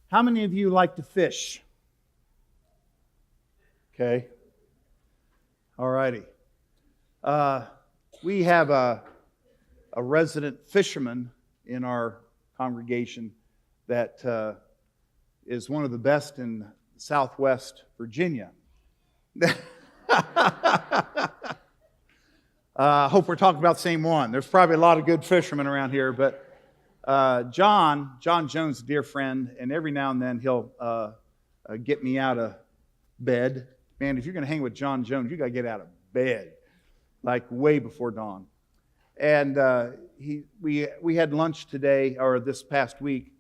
How many of you like to fish? Okay. All righty. We have a resident fisherman in our congregation that is one of the best in Southwest Virginia. I hope we're talking about the same one. There's probably a lot of good fishermen around here, but John Jones, a dear friend, and every now and then he'll get me out of bed. Man, if you're going to hang with John Jones, you got to get out of bed, like way before dawn. And we had lunch today, or this past week,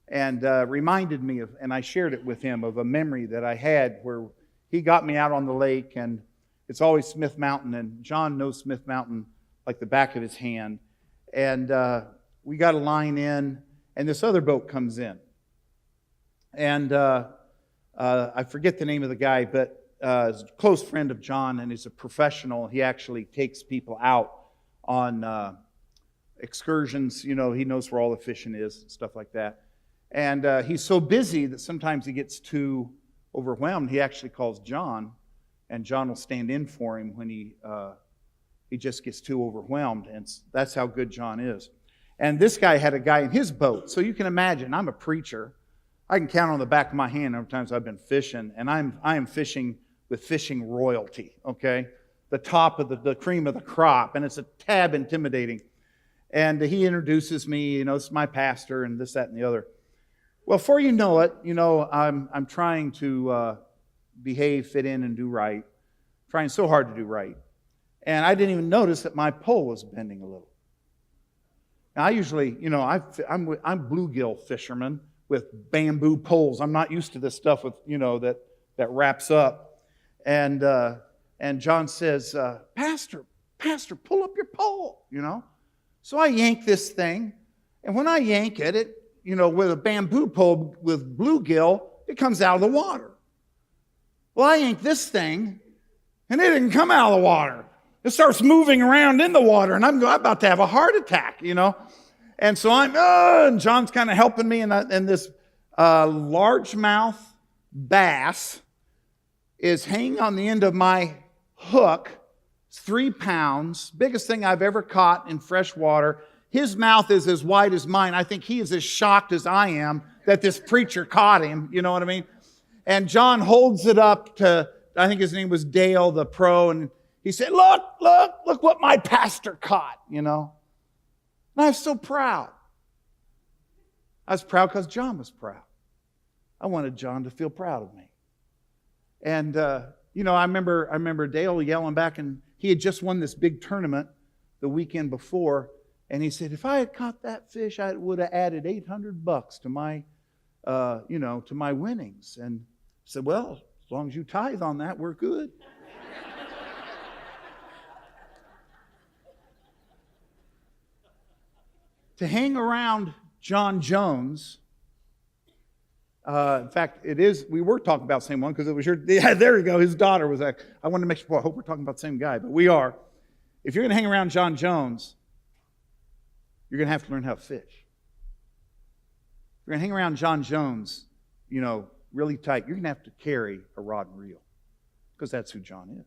and reminded me of, and I shared it with him, of a memory that I had where he got me out on the lake, and it's always Smith Mountain, and John knows Smith Mountain like the back of his hand. And we got a line in, and this other boat comes in. And I forget the name of the guy, but he's a close friend of John, and he's a professional. He actually takes people out on excursions. You know, he knows where all the fishing is, stuff like that. And he's so busy that sometimes he gets too overwhelmed. He actually calls John, and John will stand in for him when he just gets too overwhelmed. And that's how good John is. And this guy had a guy in his boat. So you can imagine, I'm a preacher. I can count on the back of my hand how many times I've been fishing, and I am fishing with fishing royalty, okay? The top of the cream of the crop, and it's a tad intimidating. And he introduces me, you know, it's my pastor, and this, that, and the other. Well, before you know it, you know, I'm trying to behave, fit in, and do right. Trying so hard to do right. And I didn't even notice that my pole was bending a little. Now, I usually, you know, I'm bluegill fisherman with bamboo poles. I'm not used to this stuff with, you know, that wraps up. And John says, Pastor, pull up your pole, you know. So I yank this thing, and when I yank it, you know, with a bamboo pole with bluegill, it comes out of the water. Well, I yank this thing, and it didn't come out of the water. It starts moving around in the water, and I'm about to have a heart attack, you know. And so and John's kind of helping me, and this largemouth bass is hanging on the end of my hook. It's 3 pounds, biggest thing I've ever caught in fresh water. His mouth is as wide as mine. I think he is as shocked as I am that this preacher caught him, you know what I mean? And John holds it up to, I think his name was Dale, the pro, and he said, look what my pastor caught, you know. And I was so proud. I was proud because John was proud. I wanted John to feel proud of me. And, you know, I remember Dale yelling back, and he had just won this big tournament the weekend before, and he said, if I had caught that fish, I would have added $800 to my, you know, to my winnings. And I said, well, as long as you tithe on that, we're good. To hang around John Jones, in fact, we were talking about the same one because it was yeah, there you go, his daughter was like, I wanted to make sure, I hope we're talking about the same guy, but we are. If you're going to hang around John Jones, you're going to have to learn how to fish. If you're going to hang around John Jones, you know, really tight, you're going to have to carry a rod and reel because that's who John is.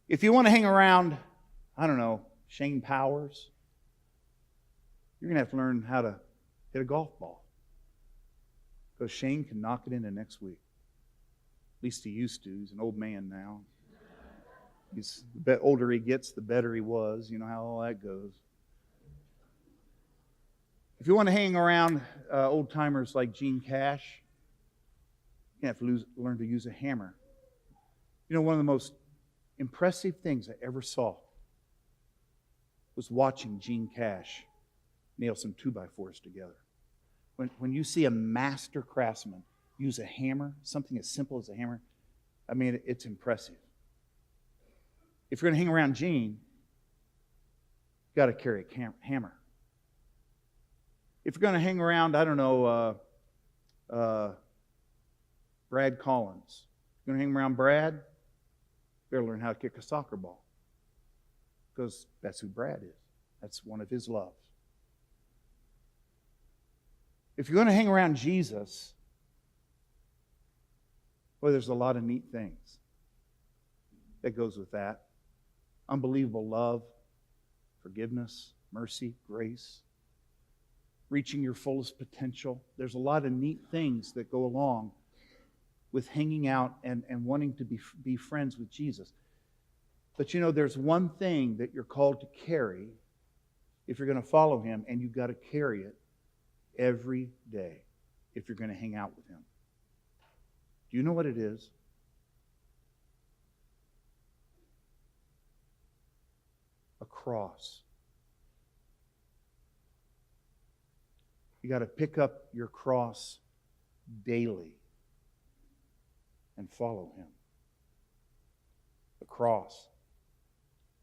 If you want to hang around, I don't know, Shane Powers, you're going to have to learn how to hit a golf ball. Because Shane can knock it into next week. At least he used to. He's an old man now. The older he gets, the better he was. You know how all that goes. If you want to hang around old-timers like Gene Cash, you have to learn to use a hammer. You know, one of the most impressive things I ever saw was watching Gene Cash nail some 2x4s together. When you see a master craftsman use a hammer, something as simple as a hammer, I mean, it's impressive. If you're going to hang around Gene, you've got to carry a hammer. If you're going to hang around, I don't know, Brad Collins, if you're going to hang around Brad, you better learn how to kick a soccer ball. Because that's who Brad is. That's one of his loves. If you're going to hang around Jesus, well, there's a lot of neat things that goes with that. Unbelievable love, forgiveness, mercy, grace, reaching your fullest potential. There's a lot of neat things that go along with hanging out and wanting to be friends with Jesus. But you know, there's one thing that you're called to carry if you're going to follow Him, and you've got to carry it every day if you're going to hang out with Him. Do you know what it is? A cross. You got to pick up your cross daily and follow Him. The cross.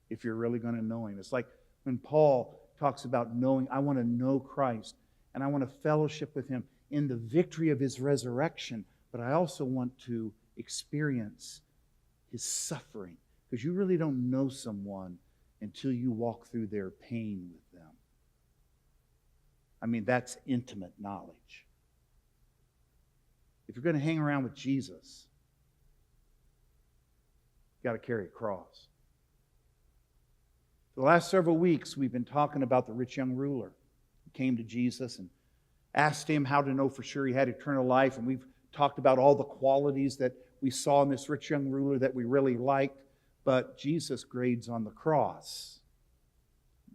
If you're really going to know Him. It's like when Paul talks about knowing, I want to know Christ and I want to fellowship with Him in the victory of His resurrection, but I also want to experience His suffering, because you really don't know someone until you walk through their pain with them. I mean, that's intimate knowledge. If you're going to hang around with Jesus, you've got to carry a cross. For the last several weeks, we've been talking about the rich young ruler who came to Jesus and asked Him how to know for sure he had eternal life. And we've talked about all the qualities that we saw in this rich young ruler that we really liked. But Jesus grades on the cross,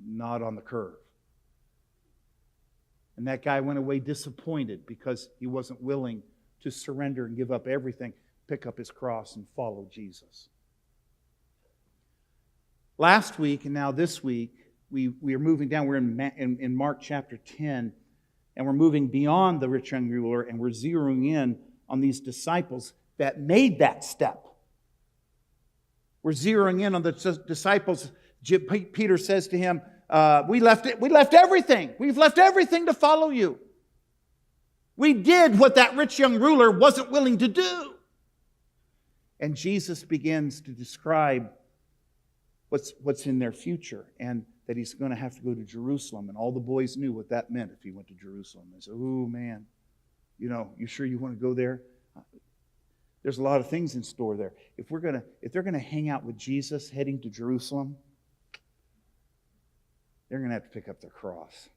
not on the curve. And that guy went away disappointed because he wasn't willing to surrender and give up everything, pick up his cross and follow Jesus. Last week and now this week, we are moving down. We're in Mark chapter 10, and we're moving beyond the rich young ruler, and we're zeroing in on these disciples that made that step. We're zeroing in on the disciples. Peter says to him, we left everything. We've left everything to follow you. We did what that rich young ruler wasn't willing to do. And Jesus begins to describe what's in their future, and that he's going to have to go to Jerusalem. And all the boys knew what that meant if he went to Jerusalem. They said, oh man, you sure you want to go there? There's a lot of things in store there. If they're going to hang out with Jesus heading to Jerusalem, they're going to have to pick up their cross.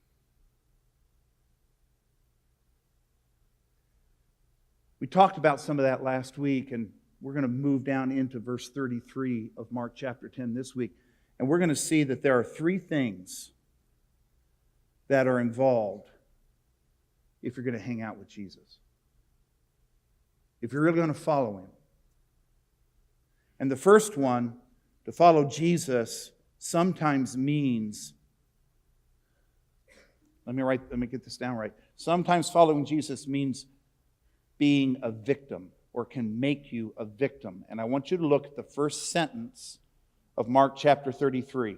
We talked about some of that last week, and we're going to move down into verse 33 of Mark chapter 10 this week. And we're going to see that there are three things that are involved if you're going to hang out with Jesus. If you're really going to follow Him. And the first one, to follow Jesus, sometimes means, let me get this down right. Sometimes following Jesus means being a victim, or can make you a victim. And I want you to look at the first sentence of Mark chapter 33.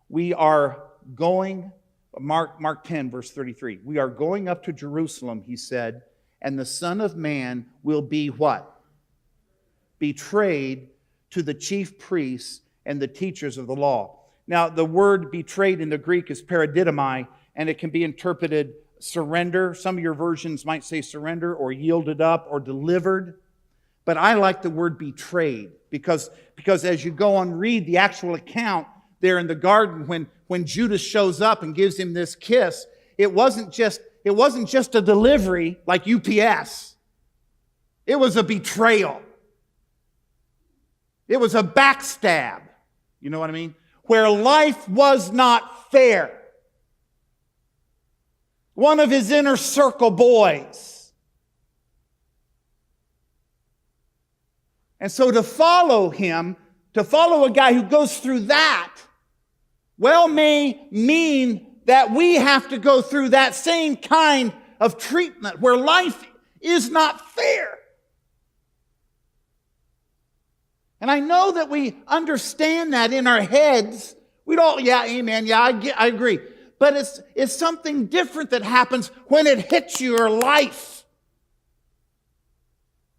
We are going, Mark 10, verse 33. We are going up to Jerusalem, he said, and the Son of Man will be what? Betrayed to the chief priests and the teachers of the law. Now, the word betrayed in the Greek is paradidomai, and it can be interpreted surrender. Some of your versions might say surrender, or yielded up, or delivered. But I like the word betrayed because as you go and read the actual account there in the garden when Judas shows up and gives him this kiss, it wasn't just a delivery like UPS. It was a betrayal. It was a backstab. You know what I mean? Where life was not fair. One of his inner circle boys. And so to follow him, to follow a guy who goes through that, well, may mean that we have to go through that same kind of treatment where life is not fair. And I know that we understand that in our heads. We don't, yeah, amen, yeah, I agree. But it's something different that happens when it hits your life.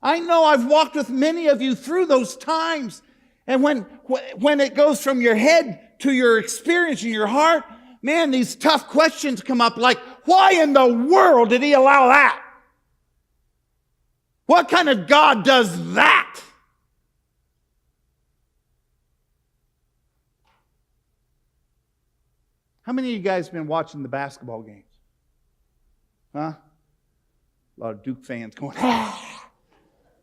I know I've walked with many of you through those times. And when it goes from your head to your experience in your heart, man, these tough questions come up like, why in the world did he allow that? What kind of God does that? How many of you guys been watching the basketball games? Huh? A lot of Duke fans going, ah!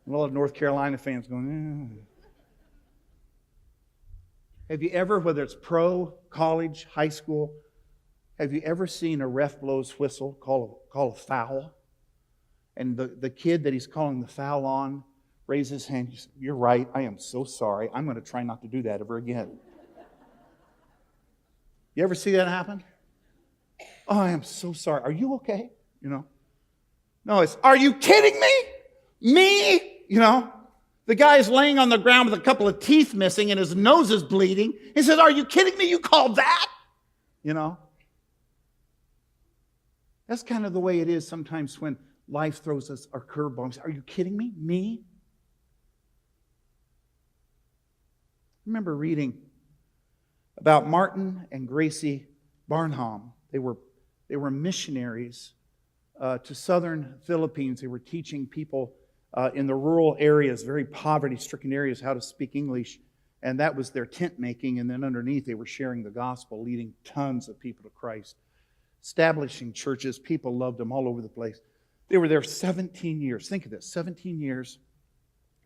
A lot of North Carolina fans going, ah. Have you ever, whether it's pro, college, high school, have you ever seen a ref blow his whistle, call a foul? And the kid that he's calling the foul on raises his hand. He says, "You're right, I am so sorry. I'm going to try not to do that ever again." You ever see that happen? "Oh, I am so sorry. Are you okay?" No, it's, "Are you kidding me? Me?" The guy is laying on the ground with a couple of teeth missing and his nose is bleeding. He says, "Are you kidding me? You called that?" That's kind of the way it is sometimes when life throws us our curveballs. Are you kidding me? Me? I remember reading about Martin and Gracie Barnum. They were missionaries to southern Philippines. They were teaching people in the rural areas, very poverty-stricken areas, how to speak English. And that was their tent making. And then underneath, they were sharing the gospel, leading tons of people to Christ, establishing churches. People loved them all over the place. They were there 17 years. Think of this, 17 years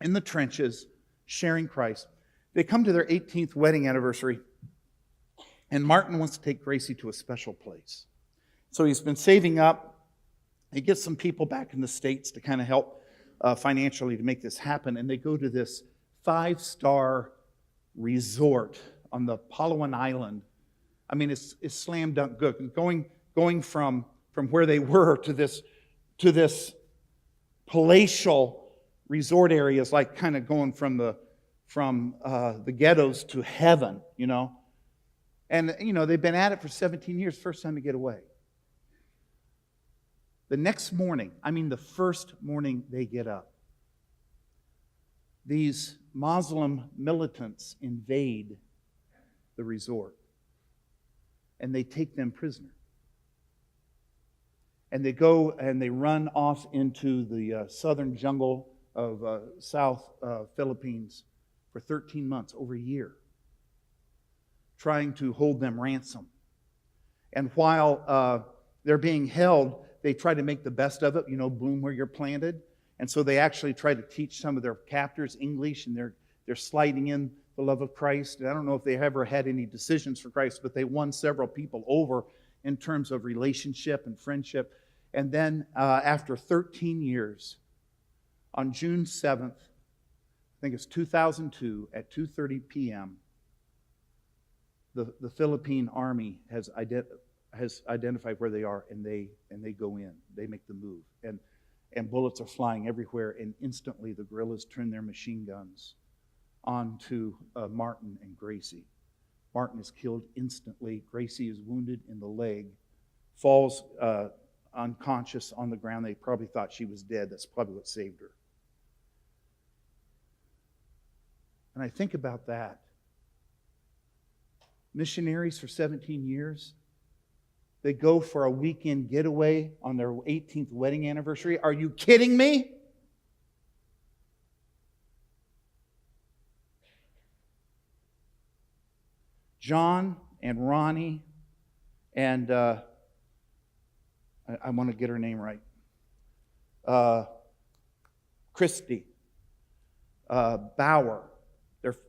in the trenches, sharing Christ. They come to their 18th wedding anniversary, and Martin wants to take Gracie to a special place. So he's been saving up. He gets some people back in the States to kind of help financially to make this happen, and they go to this 5-star resort on the Palawan Island. I mean, it's slam dunk good. Going from where they were to this palatial resort area is like kind of going from the ghettos to heaven, And they've been at it for 17 years. First time to get away. The next morning, the first morning they get up, these Muslim militants invade the resort, and they take them prisoner. And they go and they run off into the southern jungle of South Philippines for 13 months, over a year, trying to hold them ransom. And while they're being held, they try to make the best of it, bloom where you're planted. And so they actually try to teach some of their captors English, and they're sliding in the love of Christ. And I don't know if they ever had any decisions for Christ, but they won several people over in terms of relationship and friendship. And then after 13 years, on June 7th, I think it's 2002, at 2:30 p.m., the Philippine Army has identified where they are, and they go in. They make the move. And bullets are flying everywhere, and instantly the guerrillas turn their machine guns onto Martin and Gracie. Martin is killed instantly. Gracie is wounded in the leg, falls unconscious on the ground. They probably thought she was dead. That's probably what saved her. And I think about that. Missionaries for 17 years. They go for a weekend getaway on their 18th wedding anniversary. Are you kidding me? John and Ronnie and I want to get her name right. Christy Bauer.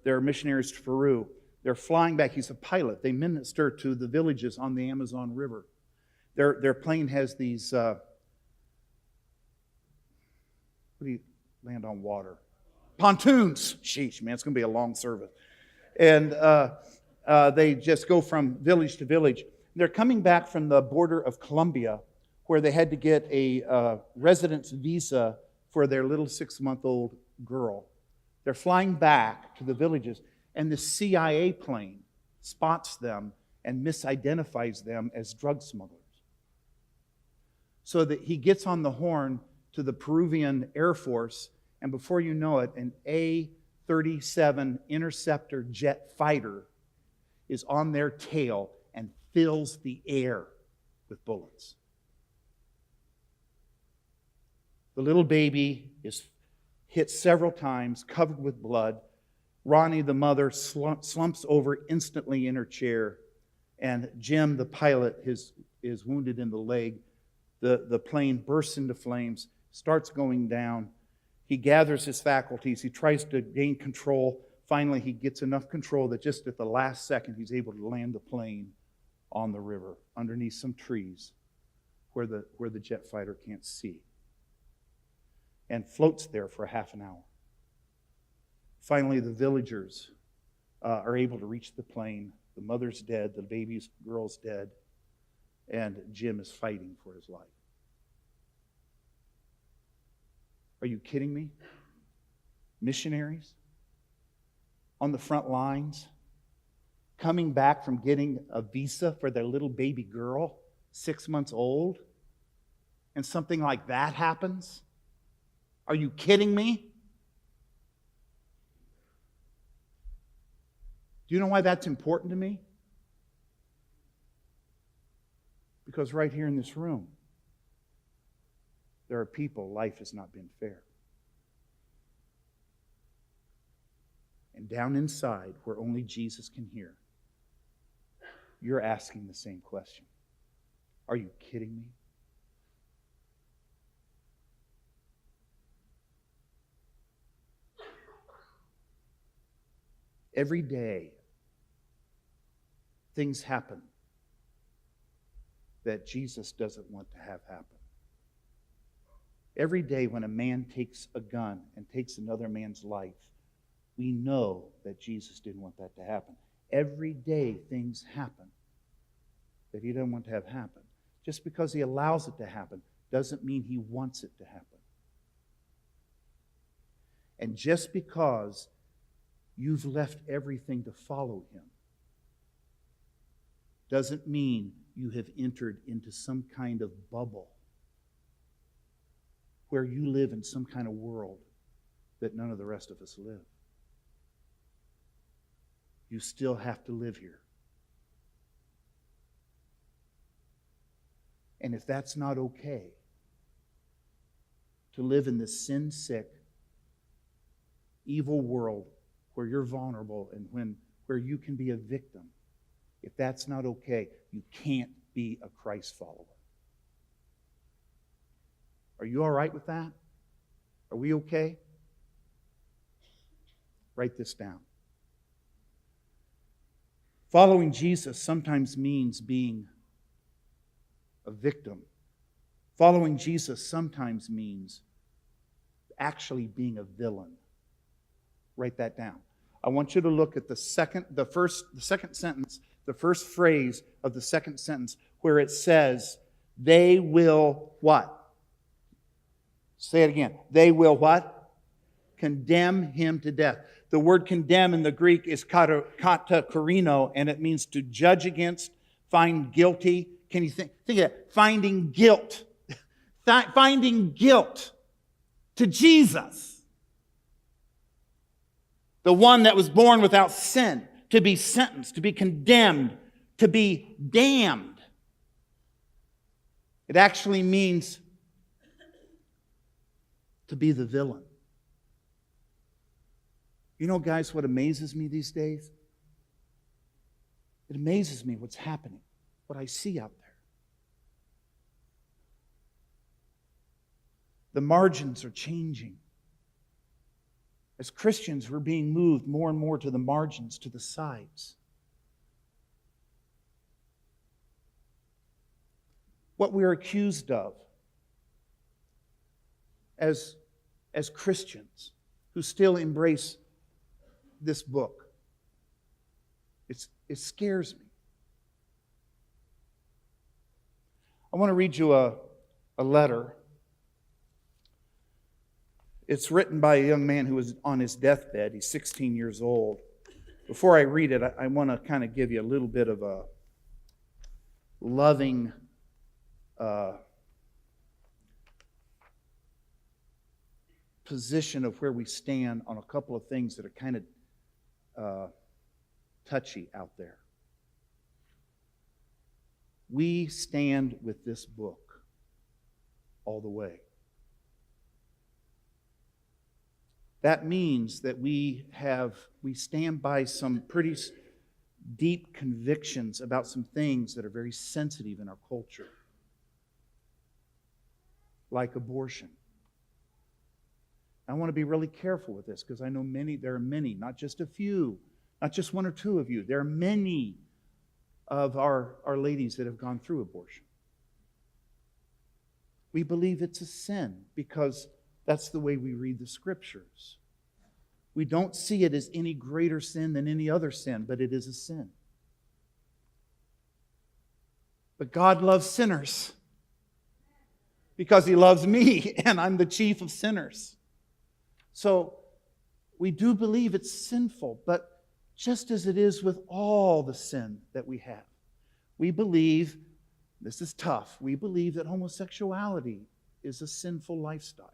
They're missionaries to Peru. They're flying back. He's a pilot. They minister to the villages on the Amazon River. Their plane has these, what do you land on water? Pontoons. Sheesh, man, it's going to be a long service. And they just go from village to village. They're coming back from the border of Colombia, where they had to get a residence visa for their little 6-month-old girl. They're flying back to the villages, and the CIA plane spots them and misidentifies them as drug smugglers. So that he gets on the horn to the Peruvian Air Force, and before you know it, an A-37 interceptor jet fighter is on their tail and fills the air with bullets. The little baby is hit several times, covered with blood. Ronnie, the mother, slumps over instantly in her chair. And Jim, the pilot, is wounded in the leg. The plane bursts into flames, starts going down. He gathers his faculties. He tries to gain control. Finally, he gets enough control that just at the last second, he's able to land the plane on the river underneath some trees where the jet fighter can't see, and floats there for half an hour. Finally, the villagers are able to reach the plane. The mother's dead, the baby's girl's dead, and Jim is fighting for his life. Are you kidding me? Missionaries on the front lines, coming back from getting a visa for their little baby girl, 6 months old, and something like that happens? Are you kidding me? Do you know why that's important to me? Because right here in this room, there are people, life has not been fair. And down inside, where only Jesus can hear, you're asking the same question. Are you kidding me? Every day, things happen that Jesus doesn't want to have happen. Every day when a man takes a gun and takes another man's life, we know that Jesus didn't want that to happen. Every day things happen that he doesn't want to have happen. Just because he allows it to happen doesn't mean he wants it to happen. And just because you've left everything to follow him doesn't mean you have entered into some kind of bubble where you live in some kind of world that none of the rest of us live. You still have to live here. And if that's not okay, to live in this sin-sick, evil world where you're vulnerable and where you can be a victim, if that's not okay, you can't be a Christ follower. Are you all right with that? Are we okay? Write this down. Following Jesus sometimes means being a victim. Following Jesus sometimes means actually being a villain. Write that down. I want you to look at the second sentence, the first phrase of the second sentence, where it says, they will what? Say it again. They will what? Condemn him to death. The word condemn in the Greek is katakarino, and it means to judge against, find guilty. Can you think of that? Finding guilt. Finding guilt to Jesus. The one that was born without sin, to be sentenced, to be condemned, to be damned. It actually means to be the villain. You know, guys, what amazes me these days? It amazes me what's happening, what I see out there. The margins are changing. As Christians, we're being moved more and more to the margins, to the sides. What we're accused of as Christians who still embrace this book, it scares me. I want to read you a letter. It's written by a young man who was on his deathbed. He's 16 years old. Before I read it, I want to kind of give you a little bit of a loving position of where we stand on a couple of things that are kind of touchy out there. We stand with this book all the way. that means that we stand by some pretty deep convictions about some things that are very sensitive in our culture, like abortion. I want to be really careful with this because I know there are many, not just a few, not just one or two of you. There are many of our ladies that have gone through abortion. We believe it's a sin because that's the way we read the Scriptures. We don't see it as any greater sin than any other sin, but it is a sin. But God loves sinners because He loves me, and I'm the chief of sinners. So we do believe it's sinful, but just as it is with all the sin that we have, we believe, this is tough, we believe that homosexuality is a sinful lifestyle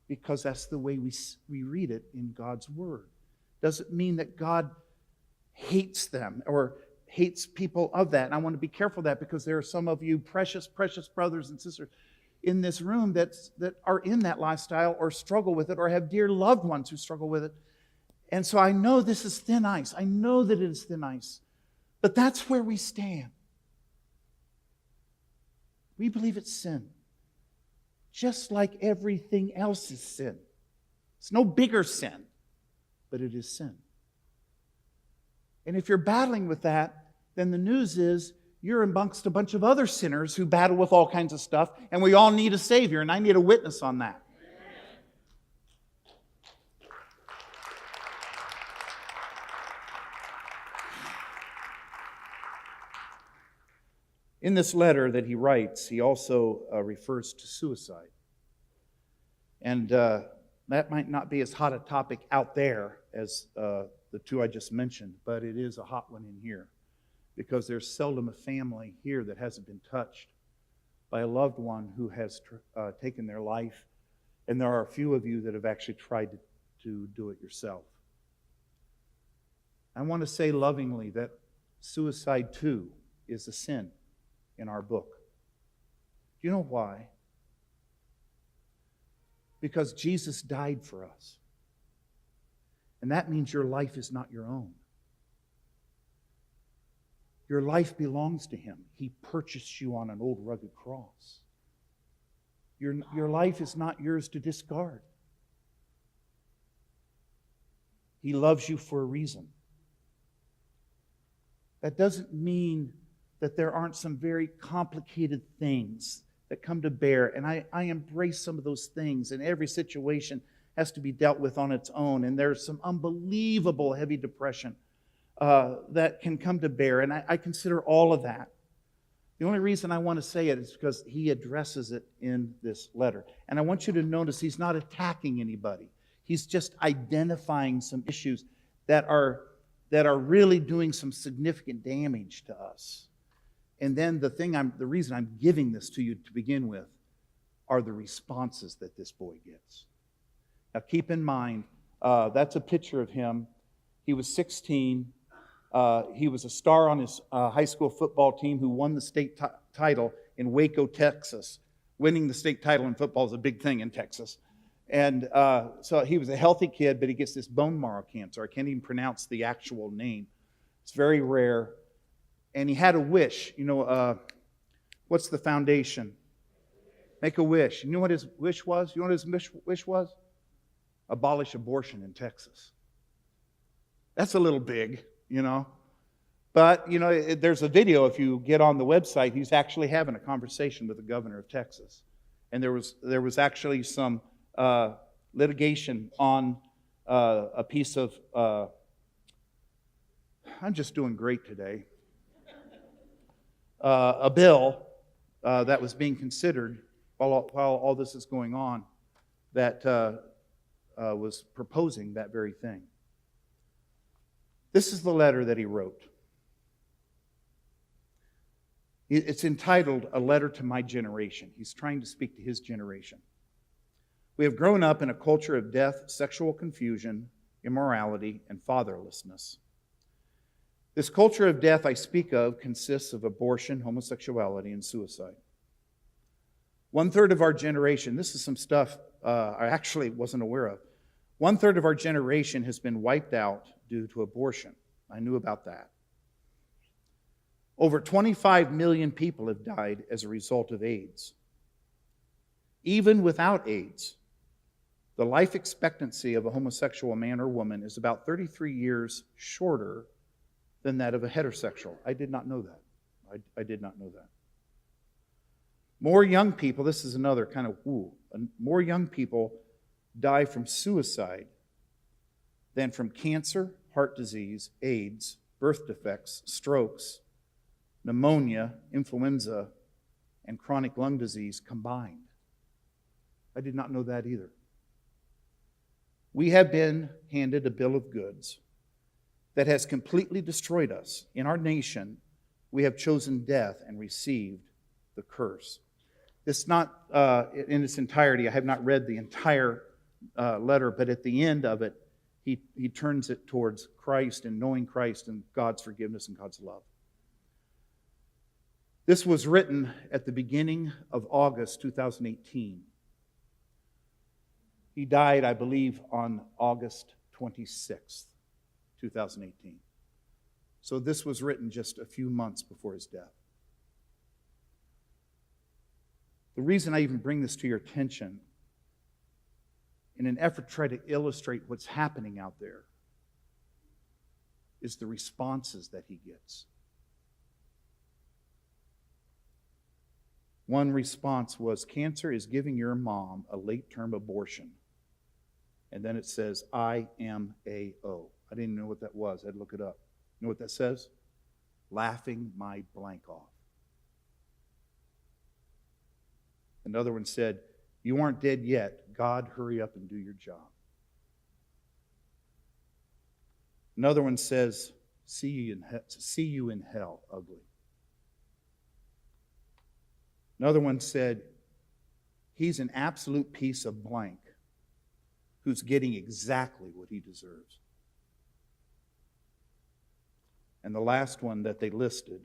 because that's the way we read it in God's Word. Doesn't mean that God hates them or hates people of that. And I want to be careful of that because there are some of you precious, precious brothers and sisters in this room that are in that lifestyle or struggle with it or have dear loved ones who struggle with it. And so I know this is thin ice. I know that it is thin ice. But that's where we stand. We believe it's sin. Just like everything else is sin. It's no bigger sin, but it is sin. And if you're battling with that, then the news is you're amongst a bunch of other sinners who battle with all kinds of stuff, and we all need a Savior, and I need a witness on that. In this letter that he writes, he also refers to suicide. And that might not be as hot a topic out there as the two I just mentioned, but it is a hot one in here because there's seldom a family here that hasn't been touched by a loved one who has taken their life, and there are a few of you that have actually tried to do it yourself. I want to say lovingly that suicide too is a sin in our book. Do you know why? Because Jesus died for us. And that means your life is not your own. Your life belongs to Him. He purchased you on an old rugged cross. Your life is not yours to discard. He loves you for a reason. That doesn't mean that there aren't some very complicated things that come to bear. And I embrace some of those things, and every situation has to be dealt with on its own. And there's some unbelievable heavy depression that can come to bear. And I consider all of that. The only reason I want to say it is because he addresses it in this letter. And I want you to notice he's not attacking anybody. He's just identifying some issues that are really doing some significant damage to us. And then the reason I'm giving this to you to begin with are the responses that this boy gets. Now keep in mind, that's a picture of him. He was 16. He was a star on his high school football team who won the state title in Waco, Texas. Winning the state title in football is a big thing in Texas. And so he was a healthy kid, but he gets this bone marrow cancer. I can't even pronounce the actual name. It's very rare. And he had a wish. What's the foundation? Make a wish. You know what his wish was? You know what his wish was? Abolish abortion in Texas. That's a little big, But, there's a video, if you get on the website, he's actually having a conversation with the governor of Texas. And there was actually some litigation on a piece of... I'm just doing great today. A bill that was being considered while all this is going on that was proposing that very thing. This is the letter that he wrote. It's entitled, A Letter to My Generation. He's trying to speak to his generation. We have grown up in a culture of death, sexual confusion, immorality, and fatherlessness. This culture of death I speak of consists of abortion, homosexuality, and suicide. 1/3 of our generation, this is some stuff I actually wasn't aware of. 1/3 of our generation has been wiped out due to abortion. I knew about that. Over 25 million people have died as a result of AIDS. Even without AIDS, the life expectancy of a homosexual man or woman is about 33 years shorter than that of a heterosexual. I did not know that. I did not know that. More young people, this is another kind of more young people die from suicide than from cancer, heart disease, AIDS, birth defects, strokes, pneumonia, influenza, and chronic lung disease combined. I did not know that either. We have been handed a bill of goods that has completely destroyed us. In our nation, we have chosen death and received the curse. It's not in its entirety. I have not read the entire letter, but at the end of it, he turns it towards Christ and knowing Christ and God's forgiveness and God's love. This was written at the beginning of August 2018. He died, I believe, on August 26th, 2018. So this was written just a few months before his death. The reason I even bring this to your attention, in an effort to try to illustrate what's happening out there, is the responses that he gets. One response was, cancer is giving your mom a late-term abortion. And then it says, IMAO. I didn't know what that was. I had to look it up. You know what that says? Laughing my blank off. Another one said, you aren't dead yet. God, hurry up and do your job. Another one says, see you in hell, ugly. Another one said, he's an absolute piece of blank who's getting exactly what he deserves. And the last one that they listed,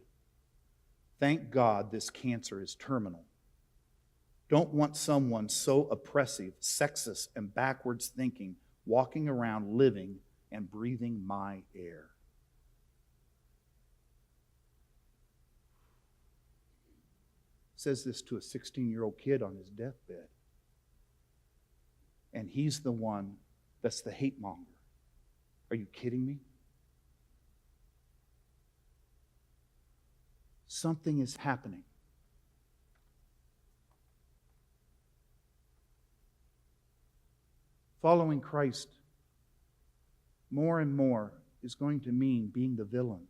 thank God this cancer is terminal. Don't want someone so oppressive, sexist, and backwards thinking walking around living and breathing my air. Says this to a 16-year-old kid on his deathbed. And he's the one that's the hate monger. Are you kidding me? Something is happening. Following Christ more and more is going to mean being the villain.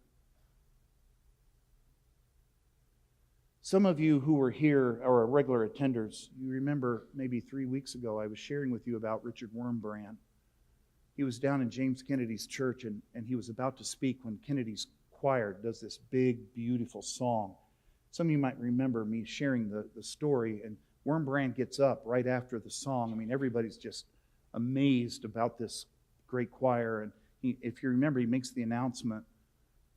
Some of you who were here or are regular attenders, you remember maybe 3 weeks ago I was sharing with you about Richard Wurmbrand. He was down in James Kennedy's church and he was about to speak when Kennedy's choir does this big, beautiful song. Some of you might remember me sharing the story, and Wurmbrand gets up right after the song. I mean, everybody's just amazed about this great choir. And if you remember, he makes the announcement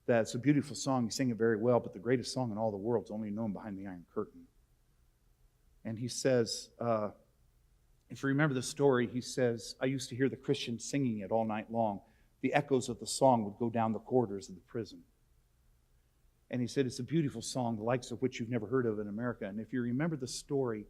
that it's a beautiful song. He sang it very well, but the greatest song in all the world is only known behind the Iron Curtain. And he says, if you remember the story, he says, I used to hear the Christians singing it all night long. The echoes of the song would go down the corridors of the prison. And he said, it's a beautiful song, the likes of which you've never heard of in America. And if you remember the story,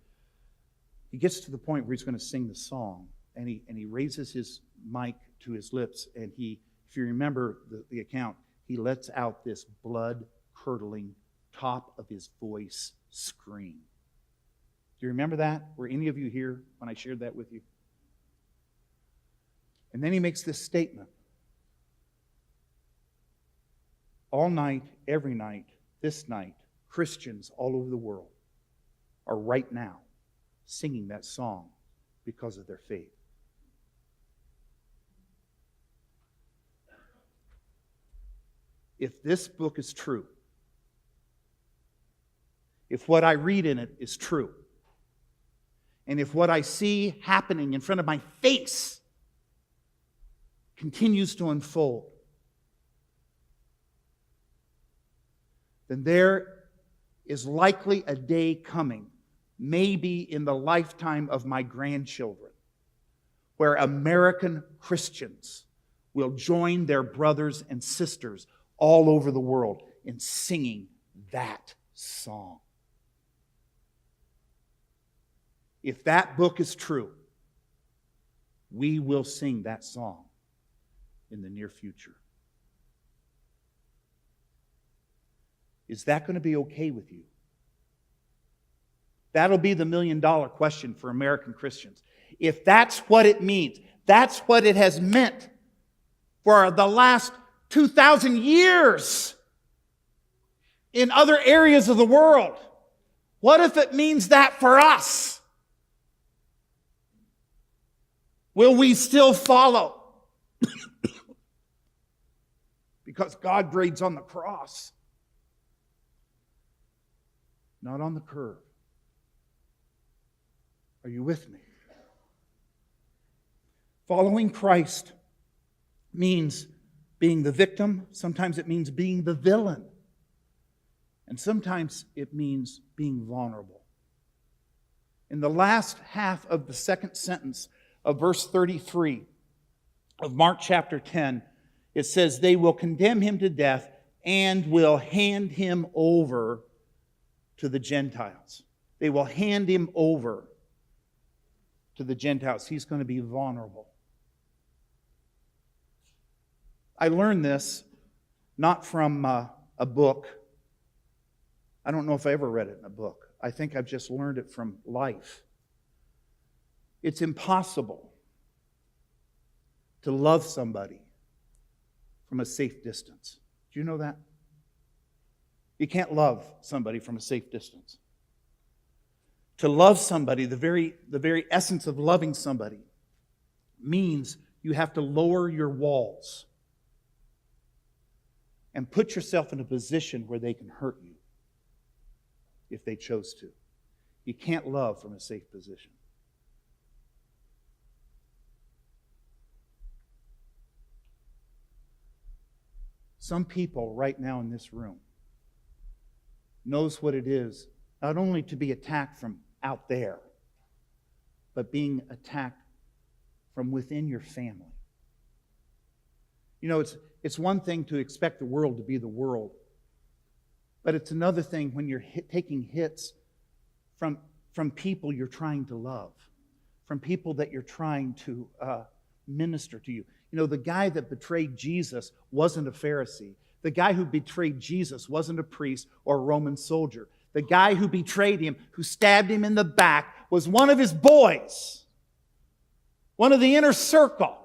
he gets to the point where he's going to sing the song. And he raises his mic to his lips. And if you remember the account, he lets out this blood-curdling, top of his voice scream. Do you remember that? Were any of you here when I shared that with you? And then he makes this statement. All night, every night, this night, Christians all over the world are right now singing that song because of their faith. If this book is true, if what I read in it is true, and if what I see happening in front of my face continues to unfold, then there is likely a day coming, maybe in the lifetime of my grandchildren, where American Christians will join their brothers and sisters all over the world in singing that song. If that book is true, we will sing that song in the near future. Is that going to be okay with you? That'll be the million-dollar question for American Christians. If that's what it means, that's what it has meant for the last 2,000 years in other areas of the world, what if it means that for us? Will we still follow? Because God grades on the cross, not on the curve. Are you with me? Following Christ means being the victim. Sometimes it means being the villain. And sometimes it means being vulnerable. In the last half of the second sentence of verse 33 of Mark chapter 10, it says, they will condemn him to death and will hand him over to the Gentiles. They will hand him over to the Gentiles. He's going to be vulnerable. I learned this not from a book. I don't know if I ever read it in a book. I think I've just learned it from life. It's impossible to love somebody from a safe distance. Do you know that? You can't love somebody from a safe distance. To love somebody, the very essence of loving somebody, means you have to lower your walls and put yourself in a position where they can hurt you if they chose to. You can't love from a safe position. Some people right now in this room knows what it is not only to be attacked from out there, but being attacked from within your family. You know, it's one thing to expect the world to be the world, but it's another thing when you're taking hits from people you're trying to love, from people that you're trying to minister to you. You know, the guy that betrayed Jesus wasn't a Pharisee. The guy who betrayed Jesus wasn't a priest or a Roman soldier. The guy who betrayed him, who stabbed him in the back, was one of his boys, one of the inner circle.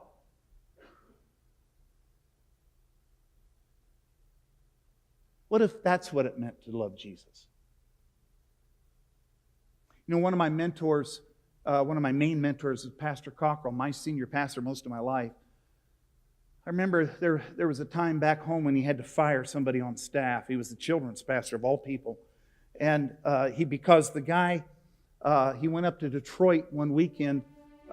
What if that's what it meant to love Jesus? You know, one of my mentors, one of my main mentors is Pastor Cockrell, my senior pastor most of my life. I remember there was a time back home when he had to fire somebody on staff. He was the children's pastor of all people. And because the guy, he went up to Detroit one weekend,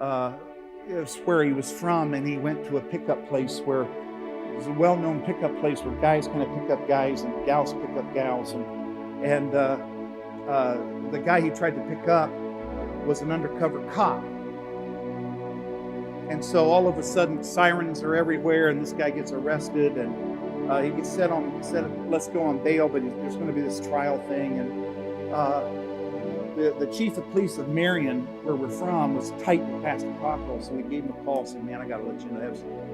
it was where he was from, and he went to a pickup place where it was a well-known pickup place where guys kind of pick up guys and gals pick up gals. And the guy he tried to pick up was an undercover cop. And so all of a sudden, sirens are everywhere, and this guy gets arrested, and he gets said, let's go on bail, but there's going to be this trial thing. And the chief of police of Marion, where we're from, was tight with Pastor Cockrell, so he gave him a call, saying, man, I got to let you know,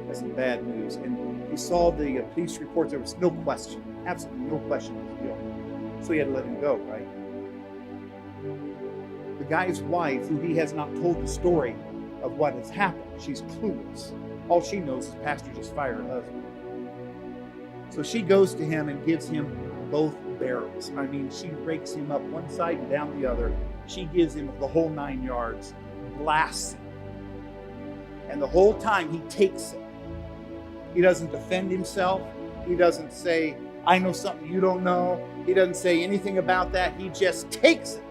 that's some bad news. And he saw the police reports. There was no question, absolutely no question of his guilt. So he had to let him go, right? The guy's wife, who he has not told the story of what has happened, she's clueless. All she knows is Pastor just fired her husband. So she goes to him and gives him both barrels. I mean, she rakes him up one side and down the other. She gives him the whole 9 yards, blasts him. And the whole time he takes it. He doesn't defend himself. He doesn't say, I know something you don't know. He doesn't say anything about that. He just takes it.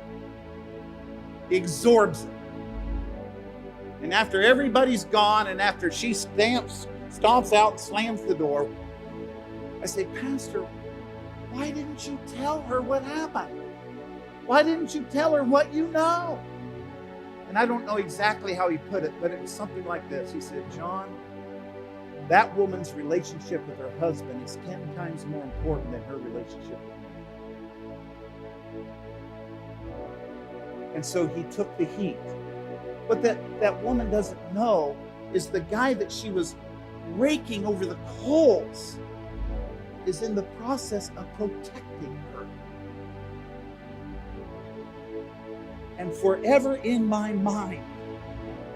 He absorbs it. And after everybody's gone, and after she stomps out and slams the door, I say, Pastor, why didn't you tell her what happened? Why didn't you tell her what you know? And I don't know exactly how he put it, but it was something like this. He said, John, that woman's relationship with her husband is 10 times more important than her relationship with me. And so he took the heat. What that woman doesn't know is the guy that she was raking over the coals is in the process of protecting her. And forever in my mind,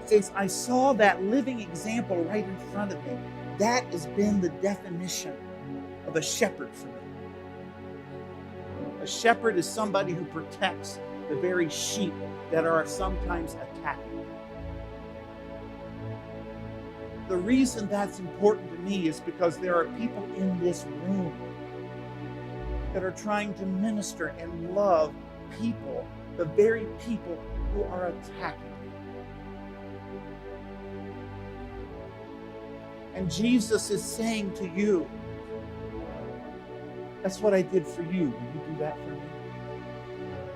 since I saw that living example right in front of me, that has been the definition of a shepherd for me. A shepherd is somebody who protects the very sheep that are sometimes attacking them. The reason that's important to me is because there are people in this room that are trying to minister and love people, the very people who are attacking you. And Jesus is saying to you, that's what I did for you. Will you do that for me?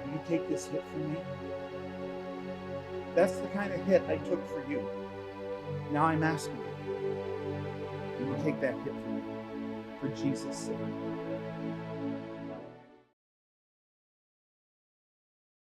Will you take this hit for me? That's the kind of hit I took for you. Now I'm asking you, will you take that hit for me? For Jesus' sake.